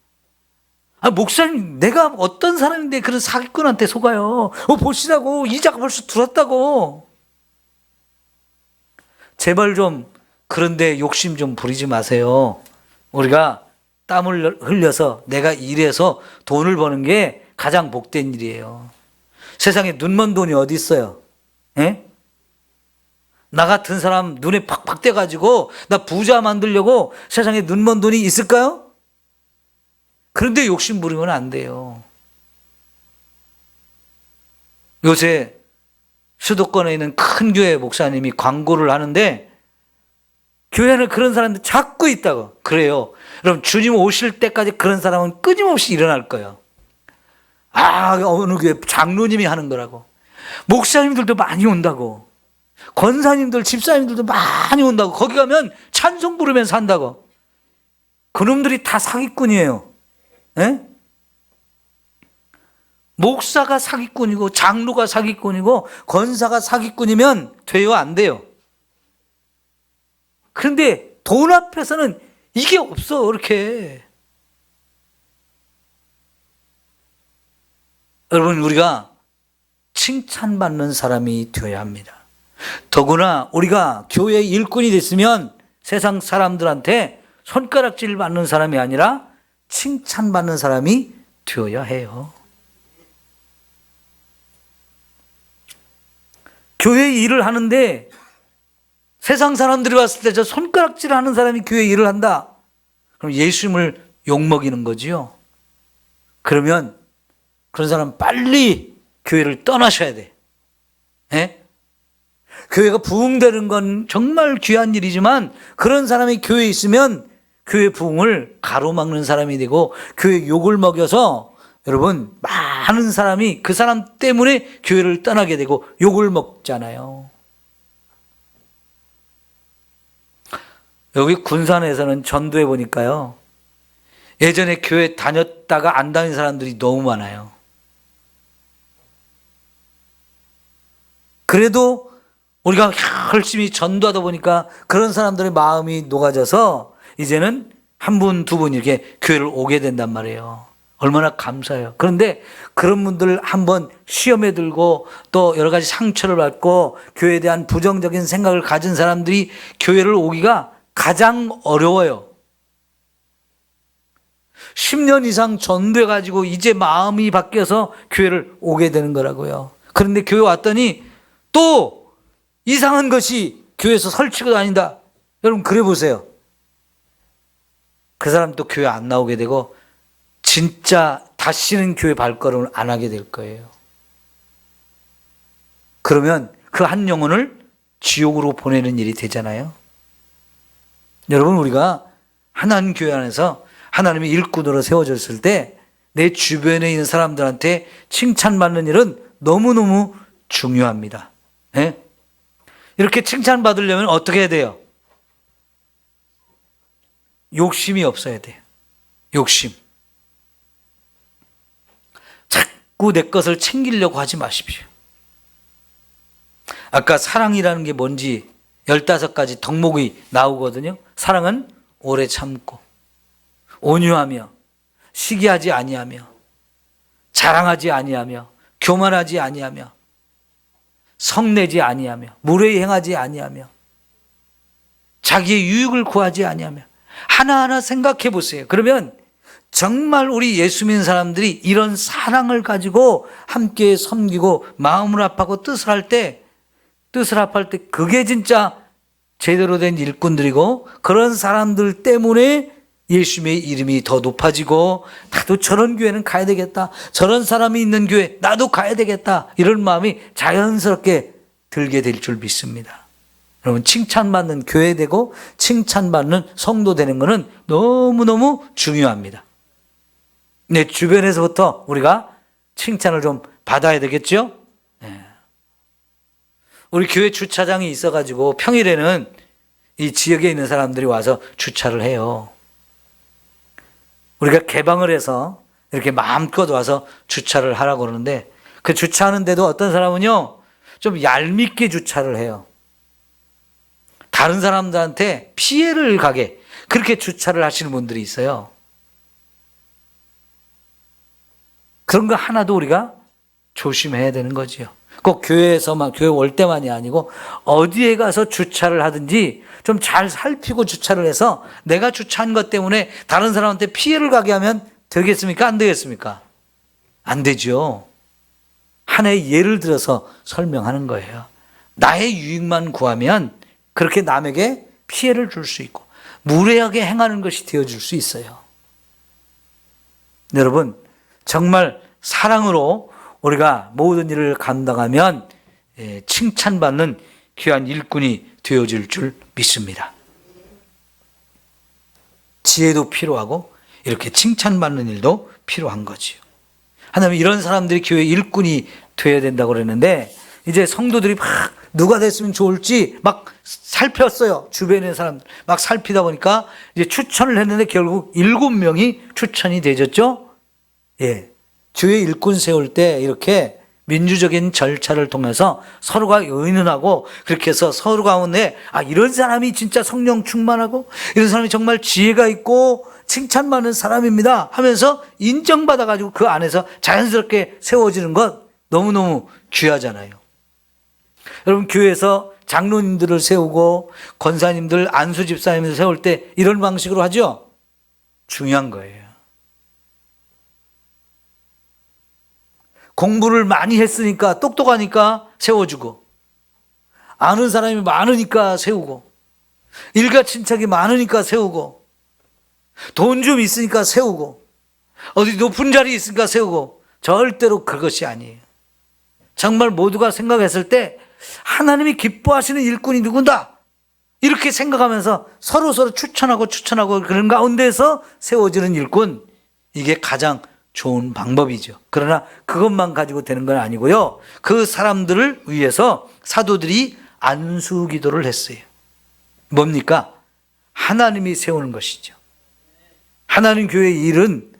목사님, 내가 어떤 사람인데 그런 사기꾼한테 속아요. 보시라고. 이자가 벌써 들었다고. 제발 좀 그런데 욕심 좀 부리지 마세요. 우리가 땀을 흘려서 내가 일해서 돈을 버는 게 가장 복된 일이에요. 세상에 눈먼 돈이 어디 있어요? 예? 나 같은 사람 눈에 팍팍 떼가지고 나 부자 만들려고 세상에 눈먼 돈이 있을까요? 그런데 욕심 부리면 안 돼요. 요새 수도권에 있는 큰 교회 목사님이 광고를 하는데 교회 안에 그런 사람들 자꾸 있다고. 그래요. 그럼 주님 오실 때까지 그런 사람은 끊임없이 일어날 거예요. 어느 교회 장로님이 하는 거라고. 목사님들도 많이 온다고. 권사님들, 집사님들도 많이 온다고. 거기 가면 찬송 부르면서 한다고. 그놈들이 다 사기꾼이에요. 예? 목사가 사기꾼이고 장로가 사기꾼이고 권사가 사기꾼이면 돼요, 안 돼요? 그런데 돈 앞에서는 이게 없어, 이렇게. 여러분, 우리가 칭찬받는 사람이 되어야 합니다. 더구나 우리가 교회 일꾼이 됐으면 세상 사람들한테 손가락질 받는 사람이 아니라 칭찬받는 사람이 되어야 해요. 교회 일을 하는데 세상 사람들이 왔을 때 저 손가락질 하는 사람이 교회 일을 한다. 그럼 예수님을 욕먹이는 거지요. 그러면 그런 사람 빨리 교회를 떠나셔야 돼. 예? 교회가 부흥되는 건 정말 귀한 일이지만 그런 사람이 교회에 있으면 교회 부흥을 가로막는 사람이 되고 교회 욕을 먹여서 여러분 많은 사람이 그 사람 때문에 교회를 떠나게 되고 욕을 먹잖아요. 여기 군산에서는 전도해 보니까요. 예전에 교회 다녔다가 안 다닌 사람들이 너무 많아요. 그래도 우리가 열심히 전도하다 보니까 그런 사람들의 마음이 녹아져서 이제는 한 분, 두 분 이렇게 교회를 오게 된단 말이에요. 얼마나 감사해요. 그런데 그런 분들 한번 시험에 들고 또 여러 가지 상처를 받고 교회에 대한 부정적인 생각을 가진 사람들이 교회를 오기가 가장 어려워요. 10년 이상 전도해가지고 이제 마음이 바뀌어서 교회를 오게 되는 거라고요. 그런데 교회 왔더니 또 이상한 것이 교회에서 설치고 다닌다. 여러분 그래 보세요. 그 사람 또 교회 안 나오게 되고 진짜 다시는 교회 발걸음을 안 하게 될 거예요. 그러면 그 한 영혼을 지옥으로 보내는 일이 되잖아요. 여러분 우리가 하나님 교회 안에서 하나님의 일꾼으로 세워졌을 때 내 주변에 있는 사람들한테 칭찬받는 일은 너무너무 중요합니다. 네? 이렇게 칭찬받으려면 어떻게 해야 돼요? 욕심이 없어야 돼요. 욕심. 자꾸 내 것을 챙기려고 하지 마십시오. 아까 사랑이라는 게 뭔지 15가지 덕목이 나오거든요. 사랑은 오래 참고 온유하며 시기하지 아니하며 자랑하지 아니하며 교만하지 아니하며 성내지 아니하며 무례히 행하지 아니하며 자기의 유익을 구하지 아니하며 하나하나 생각해 보세요. 그러면 정말 우리 예수 믿는 사람들이 이런 사랑을 가지고 함께 섬기고 마음을 합하고 뜻을 합할 때 그게 진짜 제대로 된 일꾼들이고 그런 사람들 때문에 예수님의 이름이 더 높아지고 나도 저런 교회는 가야 되겠다. 저런 사람이 있는 교회 나도 가야 되겠다. 이런 마음이 자연스럽게 들게 될 줄 믿습니다. 여러분 칭찬받는 교회 되고 칭찬받는 성도 되는 것은 너무너무 중요합니다. 내 주변에서부터 우리가 칭찬을 좀 받아야 되겠죠? 네. 우리 교회 주차장이 있어가지고 평일에는 이 지역에 있는 사람들이 와서 주차를 해요. 우리가 개방을 해서 이렇게 마음껏 와서 주차를 하라고 그러는데 그 주차하는데도 어떤 사람은요 좀 얄밉게 주차를 해요. 다른 사람들한테 피해를 가게 그렇게 주차를 하시는 분들이 있어요. 그런 거 하나도 우리가 조심해야 되는 거지요. 꼭 교회에서만 교회 올 때만이 아니고 어디에 가서 주차를 하든지 좀 잘 살피고 주차를 해서 내가 주차한 것 때문에 다른 사람한테 피해를 가게 하면 되겠습니까? 안 되겠습니까? 안 되죠. 하나의 예를 들어서 설명하는 거예요. 나의 유익만 구하면 그렇게 남에게 피해를 줄 수 있고 무례하게 행하는 것이 되어줄 수 있어요. 여러분 정말 사랑으로 우리가 모든 일을 감당하면 칭찬받는 귀한 일꾼이 되어질 줄 믿습니다. 지혜도 필요하고 이렇게 칭찬받는 일도 필요한 거지요. 하나님 이런 사람들이 교회 일꾼이 되어야 된다고 그랬는데 이제 성도들이 막 누가 됐으면 좋을지 막 살폈어요. 주변의 사람들 막 살피다 보니까 이제 추천을 했는데 결국 7명이 추천이 되졌죠. 예. 교회 일꾼 세울 때 이렇게 민주적인 절차를 통해서 서로가 의논하고 그렇게 해서 서로 가운데 이런 사람이 진짜 성령 충만하고 이런 사람이 정말 지혜가 있고 칭찬받는 사람입니다 하면서 인정받아 가지고 그 안에서 자연스럽게 세워지는 것 너무너무 귀하잖아요. 여러분 교회에서 장로님들을 세우고 권사님들 안수 집사님을 세울 때 이런 방식으로 하죠. 중요한 거예요. 공부를 많이 했으니까 똑똑하니까 세워주고 아는 사람이 많으니까 세우고 일가친척이 많으니까 세우고 돈 좀 있으니까 세우고 어디 높은 자리 있으니까 세우고 절대로 그것이 아니에요. 정말 모두가 생각했을 때 하나님이 기뻐하시는 일꾼이 누군가 이렇게 생각하면서 서로 추천하고 그런 가운데서 세워지는 일꾼, 이게 가장 좋은 방법이죠. 그러나 그것만 가지고 되는 건 아니고요. 그 사람들을 위해서 사도들이 안수 기도를 했어요. 뭡니까? 하나님이 세우는 것이죠. 하나님 교회의 일은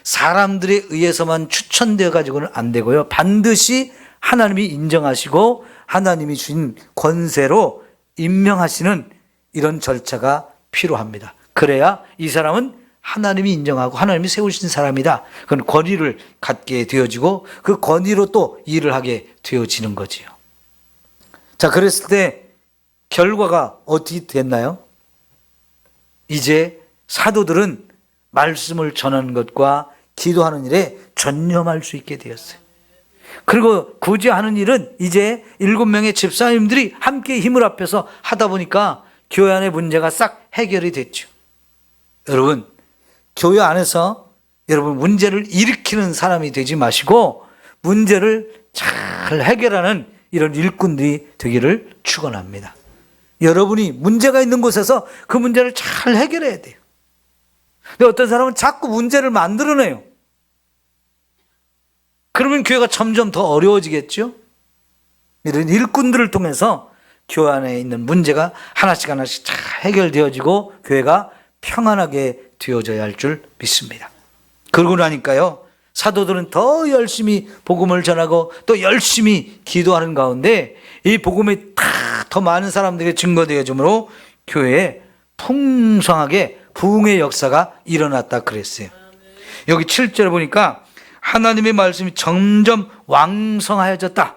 사람들에 의해서만 추천되어 가지고는 안 되고요. 반드시 하나님이 인정하시고 하나님이 주신 권세로 임명하시는 이런 절차가 필요합니다. 그래야 이 사람은 하나님이 인정하고 하나님이 세우신 사람이다. 그건 권위를 갖게 되어지고 그 권위로 또 일을 하게 되어지는 거지요. 자, 그랬을 때 결과가 어떻게 됐나요? 이제 사도들은 말씀을 전하는 것과 기도하는 일에 전념할 수 있게 되었어요. 그리고 굳이 하는 일은 이제 7명의 집사님들이 함께 힘을 합해서 하다 보니까 교회 안의 문제가 싹 해결이 됐죠. 여러분, 교회 안에서 여러분 문제를 일으키는 사람이 되지 마시고 문제를 잘 해결하는 이런 일꾼들이 되기를 축원합니다. 여러분이 문제가 있는 곳에서 그 문제를 잘 해결해야 돼요. 근데 어떤 사람은 자꾸 문제를 만들어내요. 그러면 교회가 점점 더 어려워지겠죠. 이런 일꾼들을 통해서 교회 안에 있는 문제가 하나씩 잘 해결되어지고 교회가 평안하게 되어져야 할 줄 믿습니다. 그러고 나니까요, 사도들은 더 열심히 복음을 전하고 또 열심히 기도하는 가운데 이 복음이 더 많은 사람들에게 증거되어지므로 교회에 풍성하게 부흥의 역사가 일어났다 그랬어요. 여기 7절에 보니까 하나님의 말씀이 점점 왕성하여졌다.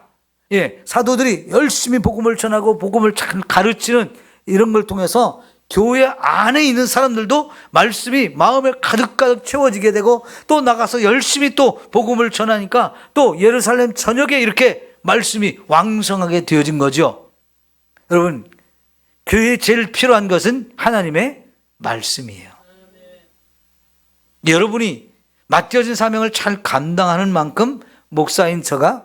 예, 사도들이 열심히 복음을 전하고 복음을 잘 가르치는 이런 걸 통해서 교회 안에 있는 사람들도 말씀이 마음에 가득가득 채워지게 되고 또 나가서 열심히 또 복음을 전하니까 또 예루살렘 전역에 이렇게 말씀이 왕성하게 되어진 거죠. 여러분, 교회에 제일 필요한 것은 하나님의 말씀이에요. 여러분이 맡겨진 사명을 잘 감당하는 만큼 목사인 저가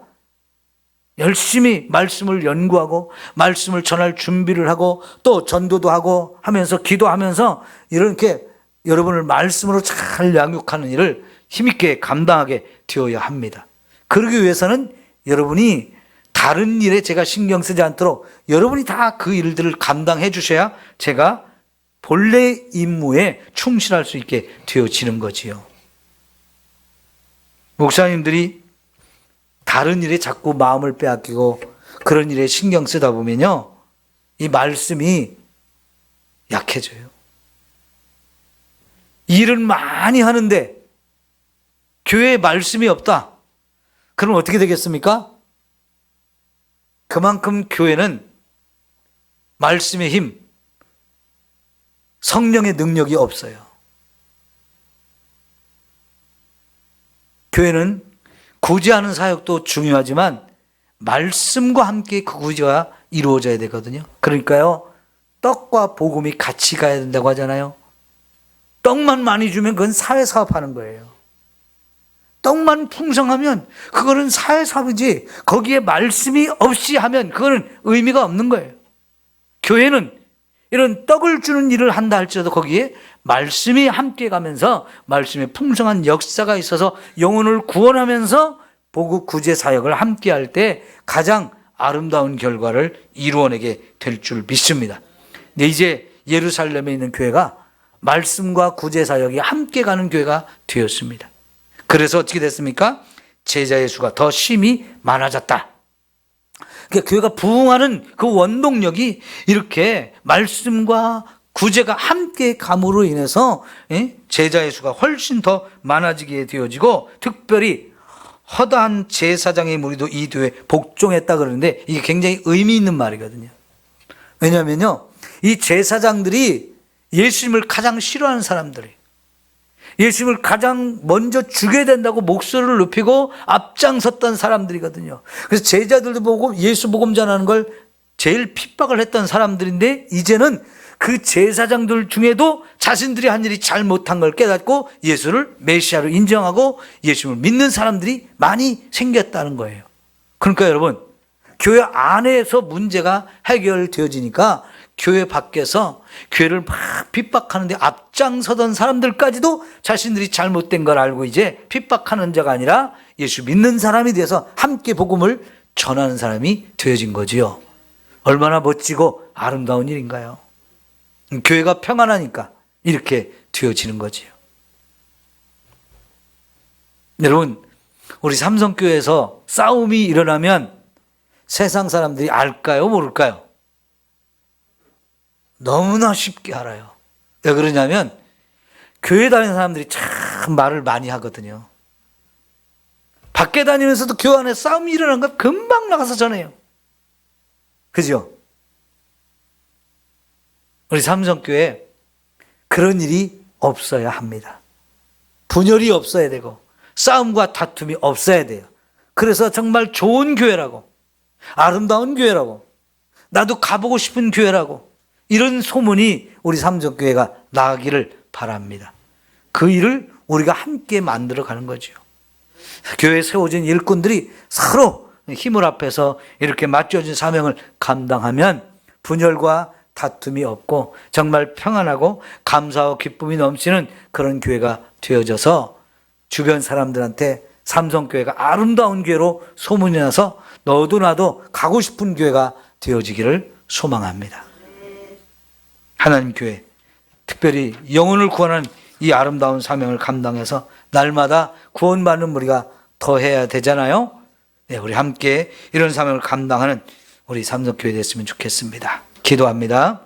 열심히 말씀을 연구하고 말씀을 전할 준비를 하고 또 전도도 하고 하면서 기도하면서 이렇게 여러분을 말씀으로 잘 양육하는 일을 힘있게 감당하게 되어야 합니다. 그러기 위해서는 여러분이 다른 일에 제가 신경 쓰지 않도록 여러분이 다 그 일들을 감당해 주셔야 제가 본래 임무에 충실할 수 있게 되어지는 거지요. 목사님들이 다른 일에 자꾸 마음을 빼앗기고 그런 일에 신경 쓰다 보면요, 이 말씀이 약해져요. 일은 많이 하는데 교회에 말씀이 없다. 그럼 어떻게 되겠습니까? 그만큼 교회는 말씀의 힘, 성령의 능력이 없어요. 교회는 구제하는 사역도 중요하지만 말씀과 함께 그 구제가 이루어져야 되거든요. 그러니까요, 떡과 복음이 같이 가야 된다고 하잖아요. 떡만 많이 주면 그건 사회사업하는 거예요. 떡만 풍성하면 그거는 사회사업이지 거기에 말씀이 없이 하면 그거는 의미가 없는 거예요. 교회는 이런 떡을 주는 일을 한다 할지라도 거기에 말씀이 함께 가면서 말씀의 풍성한 역사가 있어서 영혼을 구원하면서 보국 구제 사역을 함께 할 때 가장 아름다운 결과를 이루어내게 될 줄 믿습니다. 근데 이제 예루살렘에 있는 교회가 말씀과 구제 사역이 함께 가는 교회가 되었습니다. 그래서 어떻게 됐습니까? 제자의 수가 더 심히 많아졌다. 그러니까 교회가 부흥하는 그 원동력이 이렇게 말씀과 구제가 함께 감으로 인해서 제자의 수가 훨씬 더 많아지게 되어지고, 특별히 허다한 제사장의 무리도 이 뒤에 복종했다 그러는데 이게 굉장히 의미 있는 말이거든요. 왜냐하면요, 이 제사장들이 예수님을 가장 싫어하는 사람들이에요. 예수님을 가장 먼저 죽여야 된다고 목소리를 높이고 앞장섰던 사람들이거든요. 그래서 제자들도 보고 예수 복음 전하는 걸 제일 핍박을 했던 사람들인데, 이제는 그 제사장들 중에도 자신들이 한 일이 잘못한 걸 깨닫고 예수를 메시아로 인정하고 예수님을 믿는 사람들이 많이 생겼다는 거예요. 그러니까 여러분, 교회 안에서 문제가 해결되어지니까 교회 밖에서 교회를 막 핍박하는데 앞장서던 사람들까지도 자신들이 잘못된 걸 알고 이제 핍박하는 자가 아니라 예수 믿는 사람이 돼서 함께 복음을 전하는 사람이 되어진 거지요. 얼마나 멋지고 아름다운 일인가요? 교회가 평안하니까 이렇게 되어지는 거지요. 여러분, 우리 삼성교회에서 싸움이 일어나면 세상 사람들이 알까요, 모를까요? 너무나 쉽게 알아요. 왜 그러냐면 교회 다니는 사람들이 참 말을 많이 하거든요. 밖에 다니면서도 교회 안에 싸움이 일어난 거 금방 나가서 전해요. 그죠? 우리 삼성교회 그런 일이 없어야 합니다. 분열이 없어야 되고 싸움과 다툼이 없어야 돼요. 그래서 정말 좋은 교회라고, 아름다운 교회라고, 나도 가보고 싶은 교회라고, 이런 소문이 우리 삼성교회가 나가기를 바랍니다. 그 일을 우리가 함께 만들어가는 거죠. 교회에 세워진 일꾼들이 서로 힘을 합해서 이렇게 맞춰진 사명을 감당하면 분열과 다툼이 없고 정말 평안하고 감사와 기쁨이 넘치는 그런 교회가 되어져서 주변 사람들한테 삼성교회가 아름다운 교회로 소문이 나서 너도 나도 가고 싶은 교회가 되어지기를 소망합니다. 하나님 교회, 특별히 영혼을 구원하는 이 아름다운 사명을 감당해서 날마다 구원받는 우리가 더해야 되잖아요. 네, 우리 함께 이런 사명을 감당하는 우리 삼성교회 됐으면 좋겠습니다. 기도합니다.